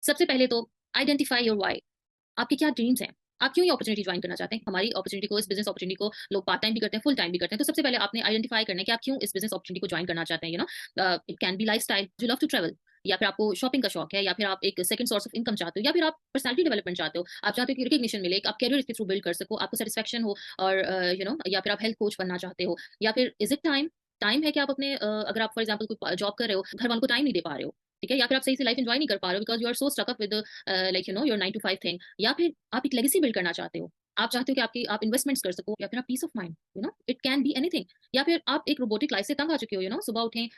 सबसे पहले तो आइडेंटिफाई योर व्हाई। आपके क्या ड्रीम्स हैं? आप क्यों ये अपॉर्च्युनिटी जॉइन करना चाहते हैं? हमारी अपॉर्च्युनिटी को, इस बिज़नेस अपॉर्च्युनिटी को लोग पार्ट टाइम भी करते हैं, फुल टाइम भी करते हैं। तो सबसे पहले आपने आइडेंटिफाई करना है कि आप क्यों इस बिज़नेस अपॉर्च्युनिटी को जॉइन करना चाहते हैं, it can be lifestyle, you love to travel, या फिर आपको शॉपिंग का शौक है, या फिर आप एक सेकंड सोर्स ऑफ इनकम चाहते हो, या फिर आप पर्सनैलिटी डेवलपमेंट चाहते हो। आप चाहते हो कि रिकॉग्निशन मिले, आप करियर इसके थ्रू बिल्ड कर सको, आपको सैटिस्फैक्शन हो, और या फिर आप हेल्थ कोच बनना चाहते हो, या फिर इज़ इट टाइम? टाइम है कि आप अपने अगर आप फॉर एग्जांपल कोई जॉब कर रहे हो, घर वालों को टाइम नहीं दे पा रहे हो, ठीक है? या फिर आप सही से लाइफ एन्जॉय नहीं कर पा रहे हो because you are so stuck up with your 9 to 5 thing, या फिर आप एक लेगेसी बिल्ड करना चाहते हो। आप चाहते हो कि आपकी आप इन्वेस्टमेंट्स कर सको, या फिर आप peace of mind, it can be anything. या फिर आप एक रोबोटिक लाइफ से तंग आ चुके हो, सुबह उठें,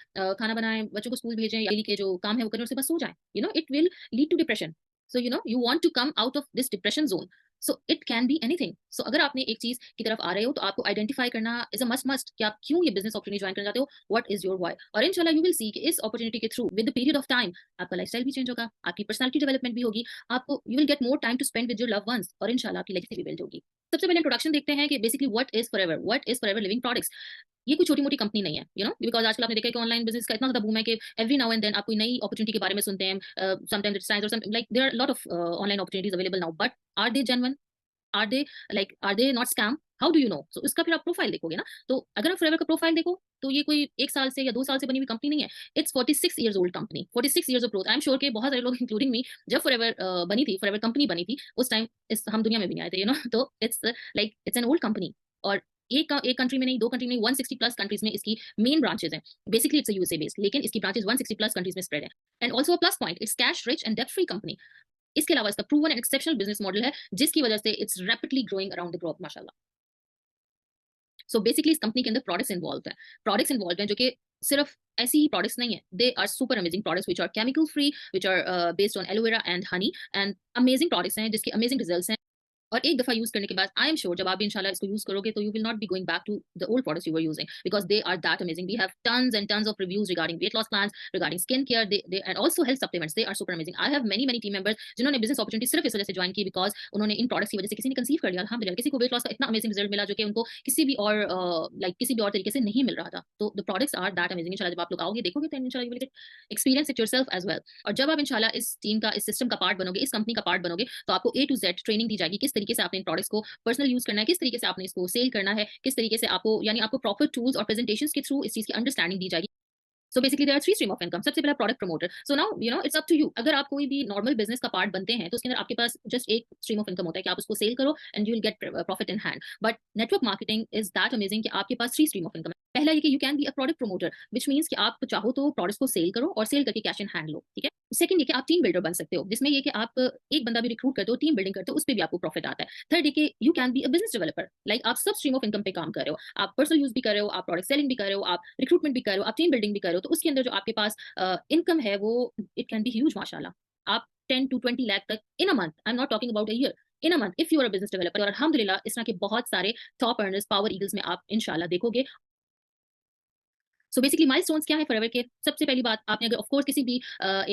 खाना बनाएँ, बच्चों को स्कूल भेजें, या डेली के जो काम है वो करें, उसके बाद सो जाएँ। It will lead to depression. So you want to come out of this depression zone. So it can be anything. So अगर आपने एक चीज़ की तरफ आ रहे हो, तो आपको आइडेंटिफाई करना इज़ अ मस्ट कि आप क्यों ये बिज़नेस अपॉर्च्युनिटी जॉइन करना चाहते हो, व्हाट इज़ योर व्हाय? और इंशाल्लाह यू विल सी कि इस अपॉर्च्युनिटी के through with the period of time आपका लाइफस्टाइल भी चेंज होगा, आपकी पर्सनैलिटी डेवलपमेंट भी होगी, आपको you will get more time to spend with your loved ones, और इंशाल्लाह आपकी लेगेसी भी बिल्ड होगी। सबसे पहले इंट्रोडक्शन देखते हैं कि basically what is forever living products. ये कोई छोटी मोटी कंपनी नहीं है, बिकॉज आजकल आपने देखा है कि ऑनलाइन बिजनेस का इतना ज्यादा बूम है कि एवरी नाउ एंड देन आप कोई नई अपॉर्चुनिटी के बारे में सुनते हैं। समटाइम्स इट्स साइंस और some like there are lot of online opportunities available now, but are they genuine? Are they not scam? How do you know? So इसका फिर आप प्रोफाइल देखोगे ना। तो अगर आप फॉरएवर का प्रोफाइल देखो, तो ये कोई 1 साल से या 2 साल से बनी हुई कंपनी नहीं है। It's 46 years old company, 46 years of growth. I am sure के बहुत सारे लोग इंक्लूडिंग मी, जब फॉरएवर बनी थी, फॉरएवर कंपनी बनी थी, उस टाइम इस हम दुनिया में भी नहीं आए थे, तो इट्स एन ओल्ड कंपनी। और एक कंट्री में नहीं, दो कंट्री में नहीं, 160 प्लस कंट्रीज में इसकी मेन ब्रांचेस हैं। बेसिकली इट्स यूएसए बेस्ड, लेकिन इसकी ब्रांचेस 160 प्लस कंट्रीज में स्प्रेड है। And also plus point, it's cash rich and debt free company. इसके अलावा इसका proven and exceptional business model है, जिसकी वजह से it's rapidly growing around the globe, माशाल्लाह। सो बेसिकली इस कंपनी के अंदर प्रोडक्ट्स इन्वॉल्व हैं जो कि सिर्फ ऐसी ही प्रोडक्ट्स नहीं है। They are super amazing products which are chemical free, which are based on aloe vera and honey, and amazing products हैं जिसके अमेजिंग रिजल्ट्स हैं। और एक दफा यूज करने के बाद आई एम श्योर जब आप भी इंशाल्लाह इसको यूज करोगे, तो you will not be going back to the old products you were using, because they are that amazing. We have tons and tons of reviews regarding weight loss plans, regarding skin care, they and also health supplements. They are super amazing. I have many team members जिन्होंने business opportunity सिर्फ इस वजह से join की, because उन्होंने इन products की वजह से किसी ने कंसीव कर लिया, अल्हम्दुलिल्लाह। किसी को वेट लॉस का इतना अमेजिंग रिजल्ट मिला जो कि उनको किसी भी और तरीके से नहीं मिल रहा था। तो the products are that amazing. इंशाल्लाह जब आप लोग आओगे, देखोगे, तो इंशाल्लाह you will get experience it yourself as well. और जब आप इंशाल्लाह इस टीम का, इस सिस्टम का पार्ट बनोगे, इस कंपनी का पार्ट बनोगे, तो आपको ए टू जेड ट्रेनिंग दी जाएगी, किस तरीके से आपने इन प्रोडक्ट्स को पर्सनल यूज करना है, किस तरीके से आपने इसको सेल करना है, किस तरीके से आपको, आपको प्रॉपर टूल्स और प्रेजेंटेशंस के थ्रू इस चीज की अंडरस्टैंडिंग दी जाएगी। So basically there are three stream of income. सबसे पहला product promoter. So now it's up to you. अगर आप कोई भी नॉर्मल बिजनेस का पार्ट बनते हैं, तो उसके अंदर आपके पास जस्ट एक स्ट्रीम ऑफ इनकम होता है कि आप उसको सेल करो and you will gate profit in hand. But network marketing is that amazing कि आपके पास थ्री स्ट्रीम ऑफ इनकम है। पहला ये कि you can be a product promoter, which means कि आप चाहो तो प्रोडक्ट्स को सेल करो और सेल करके कैश इन हैंड लो, ठीक है। सेकंड ये कि आप टीम बिल्डर बन सकते हो, जिसमें ये कि आप एक बंदा भी रिक्रूट करते हो, टीम बिल्डिंग करते हो, उस पर भी आपको प्रॉफिट आता है। थर्ड ये कि you can be a business developer, like आप सब स्ट्रीम ऑफ इनकम पे काम कर रहे हो। आप पर्सनल यूज भी कर रहे हो, आप प्रोडक्ट सेलिंग भी कर रहे हो, आप रिक्रूटमेंट भी कर रहे हो, आप टीम बिल्डिंग भी कर रहे हो। तो उसके अंदर जो आपके पास इनकम है, वो इट कैन बी ह्यूज, माशाल्लाह। आप 10 to 20 लाख तक in a month, I am not talking about a year, in a month, if you are a business developer. और अल्हम्दुलिल्लाह इस तरह के बहुत सारे टॉप अर्नर्स, पावर ईगल्स में आप इंशाल्लाह देखोगे। सो बेसिकली माइलस्टोन्स क्या है फॉरएवर के? सबसे पहली बात, आपने अगर ऑफ कोर्स किसी भी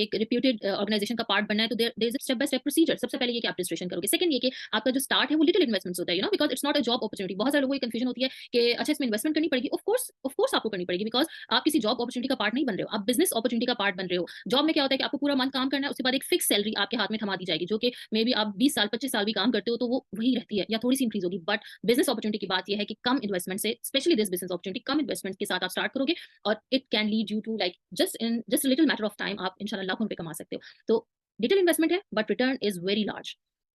एक रिप्यूटेड ऑर्गेनाइजेशन का पार्ट बनना है, तो there is a step by step procedure. सबसे पहले ये कि आप रजिस्ट्रेशन करोगे। सेकंड ये कि आपका जो स्टार्ट है वो लिटिल इन्वेस्टमेंट्स होता है, because it's not a job opportunity. बहुत सारे लोगों को कंफ्यूजन होती है कि अच्छा इसमें इन्वेस्टमेंट करनी पड़ेगी। ऑफ कोर्स आपको करनी पड़ेगी, बिकॉज आप किसी जॉब अपॉर्चुनिटी का पार्ट नहीं बन रहे हो, आप बिजनेस अपॉर्चुनिटी का पार्ट बन रहे हो। जॉब में क्या होता है कि आपको पूरा मंथ काम करना है, उसके बाद एक फिक्स सैलरी आपके हाथ में थमा दी जाएगी, जो कि मे बी आप 20 साल 25 साल भी काम करते हो तो वो वही रहती है, या थोड़ी सी इंक्रीज होगी। बट बिजनेस अपॉर्चुनिटी की बात यह है कि कम इन्वेस्टमेंट से, स्पेशली दिस बिजनेस अपॉर्चुनिटी, कम इन्वेस्टमेंट के साथ आप स्टार्ट करोगे, और it can lead you to like just little matter of time आप इंशाल्लाह लाखों रुपए कमा सकते हो। तो लिटिल इन्वेस्टमेंट है, but return is very large.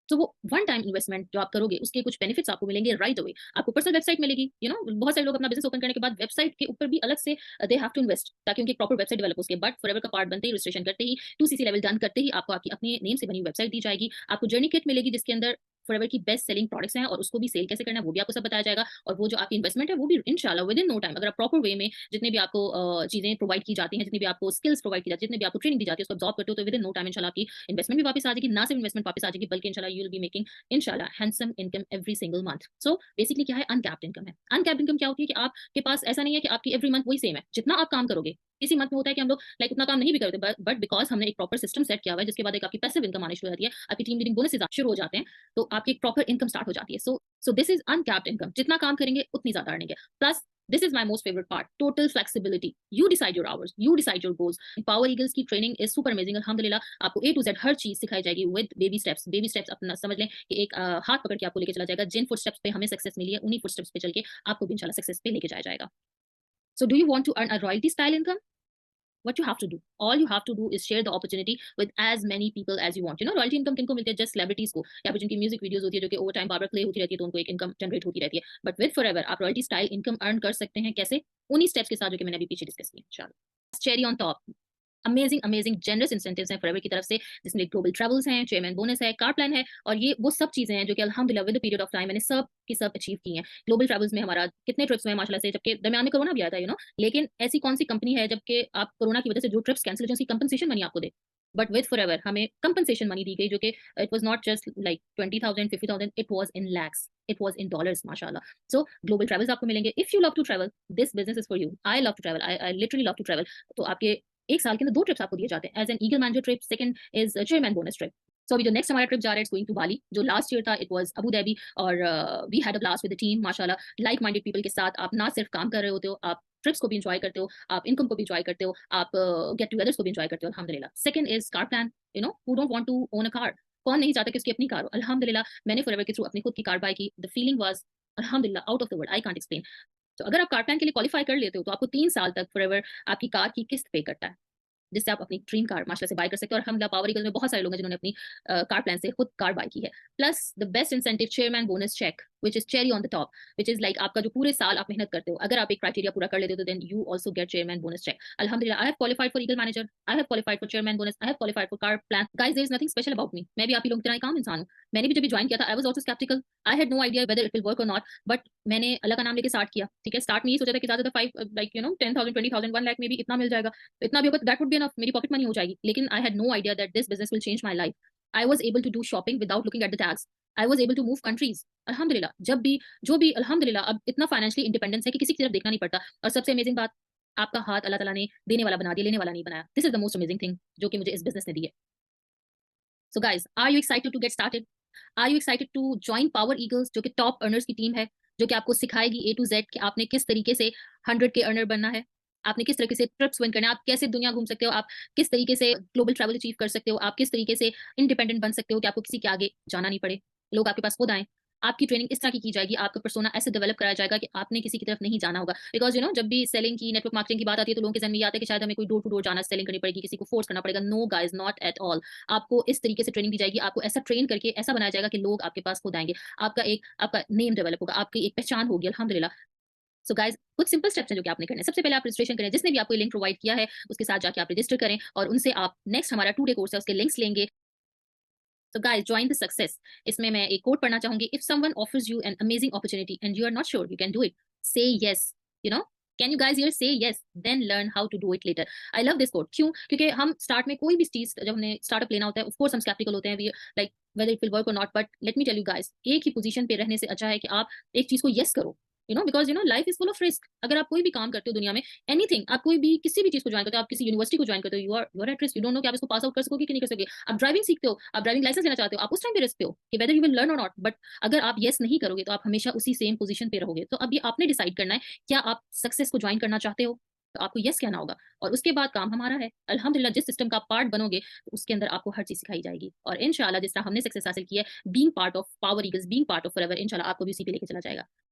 तो वो वन टाइम इन्वेस्टमेंट जो आप करोगे, उसके कुछ बेनिफिट्स आपको मिलेंगे राइट अवे। आपको पर्सनल वेबसाइट मिलेगी, बहुत सारे लोग अपना बिजनेस ओपन करने के बाद वेबसाइट के ऊपर भी अलग से दे हैव टू इन्वेस्ट, ताकि उनकी प्रॉपर वेबसाइट डेवलप हो सके। बट फॉरएवर का पार्ट बनते ही, रजिस्ट्रेशन करते ही, 2CC लेवल डन करते ही आपको आपकी अपने नेम से बनी वेबसाइट दी जाएगी। आपको जर्नी किट मिलेगी, जिसके अंदर फॉरएवर की बेस्ट सेलिंग प्रोडक्ट्स हैं, और उसको भी सेल कैसे करना है वो भी आपको सब बताया जाएगा। और वो जो आपकी इन्वेस्टमेंट है, वो भी इंशाल्लाह विद इन नो टाइम, अगर आप प्रॉपर वे में जितने भी आपको चीजें प्रोवाइड की जाती हैं, जितनी भी आपको स्किल्स प्रोवाइड की जाती है, जितनी भी आपको ट्रेनिंग दी जाती है, उसको ऑब्जॉर्व करते हो, तो विद इन नो टाइम इंशाल्लाह आपकी इन्वेस्टमेंट भी वापस आ जाएगी। ना सिर्फ इन्वेस्टमेंट वापस आ जाएगी, बल्कि इंशाल्लाह यू विल बी मेकिंग इंशाल्लाह handsome income every single month. So basically क्या है? अनकैप्ड इनकम है। अनकैप्ड इनकम क्या होती है कि आपके पास ऐसा नहीं है कि आपकी एवरी मंथ वही सेम है, जितना आप काम करोगे। इसी मंथ में होता है कि हम लोग लाइक उतना काम नहीं भी करते, बट बिकॉज हमने एक प्रॉपर सिस्टम सेट किया हुआ है, जिसके बाद एक आपकी पैसिव इनकम आनी शुरू हो जाती है, आपकी टीम लीडिंग बोनसेस शुरू हो जाते हैं, तो आपकी एक प्रॉपर इनकम स्टार्ट हो जाती है। So this is uncapped income. जितना काम करेंगे उतनी ज्यादा अर्निंग है। Plus This is my most favorite part. Total flexibility. You decide your hours. You decide your goals. Power Eagles की ट्रेनिंग is super amazing. अल्हम्दुलिल्लाह आपको A to Z हर चीज सिखाई जाएगी with baby steps. Baby steps अपना समझ लें कि एक हाथ पकड़ के आपको लेके चला जाएगा. जिन फुटस्टेप्स पे हमें सक्सेस मिली है उन्हीं फुटस्टेप्स पे चल के आपको भी इंशाल्लाह सक्सेस पे लेके जाया जाएगा. So do you want to earn a royalty style income? What you have to do, all you have to do is share the opportunity with as many people as you want. You know, royalty income किनको मिलती है? Just celebrities को, या फिर जिनकी music videos होती है जो कि ओवर टाइम बार बार प्ले होती रहती है, तो उनको एक इनकम जनरेट होती रहती है. बट विद फॉरएवर आप रॉयल्टी स्टाइल इनकम अर्न कर सकते हैं. कैसे? उन्हीं स्टेप्स के साथ जो कि मैंने अभी पीछे डिस्कस किया. इंशाल्लाह. Cherry on top, amazing generous incentives हैं फॉरएवर की तरफ से, जिसमें ग्लोबल ट्रैवल्स हैं, चेयरमैन बोनस है, कार प्लान है, और ये वो सब चीजें हैं जो कि अल्हम्दुलिल्लाह with the period of time मैंने सब की सब अचीव की हैं. ग्लोबल ट्रैवल्स में हमारा कितने ट्रिप्स हुए माशाल्लाह से, जबकि दरमियान में कोरोना भी आया था, लेकिन ऐसी कौन सी कंपनी है जबकि आप कोरोना की वजह से जो ट्रिप्स कैंसिल हो, उसकी कंपनसेशन मनी आपको दे. बट विद फॉरएवर हमें कंपनसेशन मनी दी गई जो कि it was not just like 20,000 50,000, it was in lakhs, it was in dollars माशाल्लाह. सो ग्लोबल ट्रैवल्स आपको मिलेंगे. If you love to travel, this business is for you. I love to travel, I literally love to travel. तो आपके एक साल के अंदर 2 trips आपको दिए जाते हैं. As an eagle manager trip, second is chairman bonus trip. So अभी जो नेक्स्ट हमारा ट्रिप जा रहा है इट्स गोइंग टू बाली. जो लास्ट ईयर था इट वाज अबू धाबी, और we had a blast with the team माशाल्लाह. लाइक माइंडेड पीपल के साथ आप ना सिर्फ काम कर रहे होते हो, आप ट्रिप्स को भी एंजॉय करते हो, आप इनकम को भी एंजॉय करते हो, आप गेट टुगेदर्स को भी एंजॉय करते हो अल्हम्दुलिल्लाह. Second is car plan. Who don't want to own a car. कौन नहीं चाहता कि उसकी अपनी कार हो. अल्हम्दुलिल्लाह मैंने फॉरएवर के थ्रू अपनी खुद की कार बाय की. द फीलिंग वाज अल्हम्दुलिल्लाह out of the world, I can't explain. तो अगर आप कार प्लान के लिए क्वालिफाई कर लेते हो तो आपको 3 साल तक फॉरएवर आपकी कार की किस्त पे करता है, जिससे आप अपनी ड्रीम कार माशाल्लाह से बाय कर सकते हो. और हम पावर ईगल में बहुत सारे लोग हैं जिन्होंने अपनी कार प्लान से खुद कार बाय की है. Plus the best incentive chairman bonus cheque, which is cherry on the top, which is like आपका जो पूरे साल आप मेहनत करते हो, अगर आप एक क्राइटेरिया पूरा कर लेते हो तो then you also get chairman bonus check. अल्हम्दुलिल्लाह I have qualified for eagle manager, I have qualified for chairman bonus, I have qualified for car plan. Guys there is nothing special about me. मैं भी आप ही लोगों की तरह एक आम इंसान हूं. मैंने भी जब ज्वाइन किया था I was also sceptical. I had no idea whether it will work और नॉट. बट मैंने अल्लाह का नाम लेके स्टार्ट किया. ठीक है, स्टार्ट में ये सोचा था कि ज्यादा 5 लाइक 10,000 20,000 1 लाख में भी इतना मिल जाएगा, तो इतना भी होगा दैट वुड बी एनफ, मेरी पॉकेट मनी हो जाएगी. लेकिन I had no idea that this business will change my life. I was able to do shopping without looking at the tags. I was able to move countries अल्हम्दुलिल्लाह. जब भी जो भी अल्हम्दुलिल्लाह अब इतना फाइनेंशियली इंडिपेंडेंस है कि किसी की तरफ देखना नहीं पड़ता. और सबसे अमेजिंग बात, आपका हाथ अल्लाह ताला ने देने वाला बना दिया, लेने वाला नहीं बनाया. This is the most amazing thing जो कि मुझे इस बिजनेस ने दी है. So guys, are you excited to get started? Are you excited to join Power Eagles, जो कि टॉप अर्नर्स की टीम है, जो कि आपको सिखाएगी ए टू जेड कि आपने किस तरीके से 100 के अर्नर बनना है, आपने किस तरीके से ट्रिप्स विन करना है, आप कैसे दुनिया घूम सकते हो, आप किस तरीके से ग्लोबल ट्रैवल अचीव कर सकते हो, आप किस तरीके से इंडिपेंडेंट बन सकते हो कि आपको किसी के आगे जाना नहीं पड़े, लोग आपके पास खुद आए. आपकी ट्रेनिंग इस तरह की जाएगी, आपका पर्सोना ऐसे डेवलप कराया जाएगा कि आपने किसी की तरफ नहीं जाना होगा. बिकॉज जब भी सेलिंग की, नेटवर्क मार्केटिंग की बात आती है तो लोगों के जहन में ये आता है कि शायद हमें कोई डोर टू डोर जाना, सेलिंग करनी पड़ेगी, किसी को फोर्स करना पड़ेगा. No guys, not at all. आपको इस तरीके से ट्रेनिंग दी जाएगी, आपको ऐसा ट्रेन करके ऐसा बनाया जाएगा कि लोग आपके पास खुद आएंगे. आपका नेम डेवलप होगा, आपकी एक पहचान होगी अल्हम्दुलिल्लाह. सो गाइज, कुछ सिंपल स्टेप्स हैं जो कि आपने करने हैं. सबसे पहले आप रजिस्ट्रेशन करें. जिसने भी आपको लिंक प्रोवाइड किया है उसके साथ जाके आप रजिस्टर करें, और उनसे आप नेक्स्ट हमारा 2 डे कोर्स है उसके लिंक्स लेंगे. So guys, join the success. इसमें मैं एक कोट पढ़ना चाहूंगी. If someone offers you an amazing opportunity and you are not sure you can do it, say yes. You know, can you guys here say yes? Then learn how to do it later. I love this quote. क्यों? क्योंकि हम start में कोई भी चीज जब हमने startup लेना होता है, of course हम skeptical होते हैं. We like whether it will work or not. But let me tell you guys, एक ही पोजीशन पे रहने से अच्छा है कि आप एक चीज को yes करो. Because life is full of risk. अगर आप कोई भी काम करते हो दुनिया में, एनीथिंग, आप कोई भी किसी भी चीज को ज्वाइन करते हो, आप किसी यूनिवर्सिटी को ज्वाइन करते हो, you are at risk. You don't know कि आप इसको पास आउट कर सकोगे कि नहीं कर सकोगे. आप ड्राइविंग सीखते हो, आप ड्राइविंग लाइसेंस लेना चाहते हो, आप उस टाइम पे रिस्क पे हो कि वेदर यू विल लर्न और नॉट. बट अगर आप येस नहीं करोगे तो आप हमेशा उसी सेम पोजीशन पे रहोगे. तो अब ये आपने डिसाइड करना है, क्या आप सक्सेस को ज्वाइन करना चाहते हो, तो आपको यस कहना होगा. और उसके बाद काम हमारा है. अल्हम्दुलिल्लाह जिस सिस्टम का पार्ट बनोगे तो उसके अंदर आपको हर चीज सिखाई जाएगी. और इंशाल्लाह जिस तरह हमने सक्सेस हासिल की है being part of power eagles, being part of forever, इंशाल्लाह आपको भी उसी पे लेके चला जाएगा.